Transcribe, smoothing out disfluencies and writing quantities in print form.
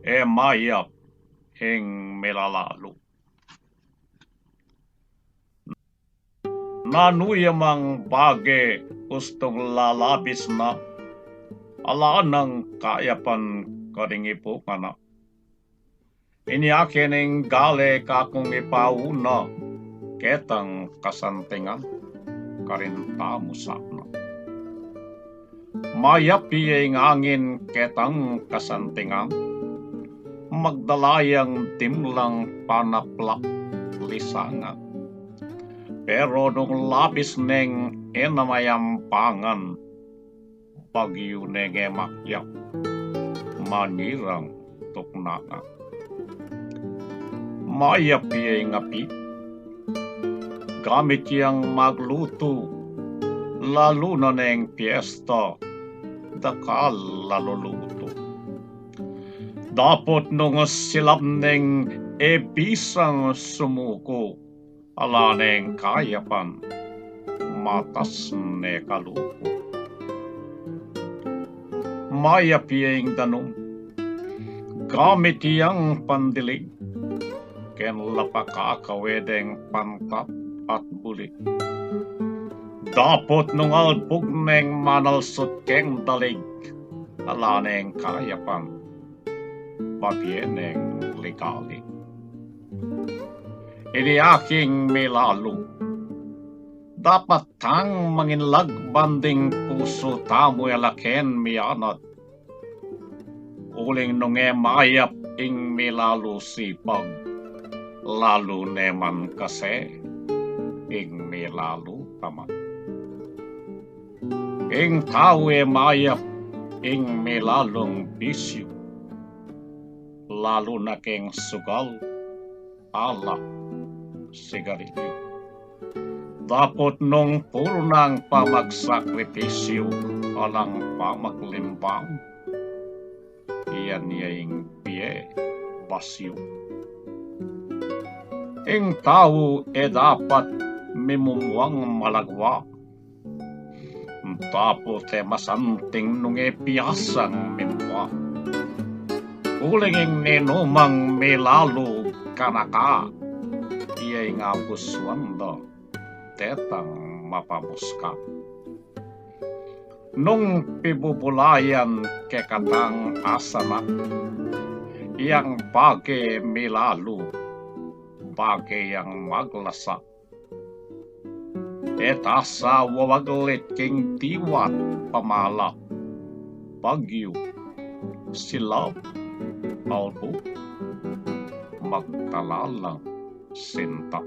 mayap ing milalalo. Nanuyamang bage gustong lalabis na, ala ng kayapan karingipo ka na. Iniakin ing gale kakong ipauna, ketang kasantingan karintamo sana. Mayapi ing angin ketang kasantingan, magdalayang timlang panaplak lisangan. Pero nung labis neng enamayampangan, bagyo neng emakyak, manirang tuknaan. Mayapi ay ngapi, gamit yang magluto, lalo na neng piyesta, dakal laluluto. Dapat nung silap neng ebisang sumuko, ala neng kayapan, matas ne kalupo. Mayapieng danong, gamit yang pandilig, ken lapakakawedeng pantat at bulig. Dapat nung albog neng manalsot keng dalig, ala neng kayapan, pabieneng ligalig. Ini aking milalo, dapat tang manginlag banding puso tamo yalaken mianad. Uling nung mayap ing milalo sipag, lalo neman kasi ing milalo tamat. Ing tao mayap ing milalong bisyo, lalo na keng sugal, ala sigarilyo. Dapat nung puro ng pamagsakripisyo alang pamaglimbang, iyan niyang piye basyo. Ing tao dapat mimumuang malagwa, tapos masanting nung piyasang mimwa. Uling ing ninumang milalo kanaka, iyay nga buswanda, tetang mapamuska. Nung pibubulayan kekatang asana, iyang bage milalo, bage yang maglasa. Et asa wawaglit king tiwat pamala, bagyo, silab, albo, magtalalang sinta.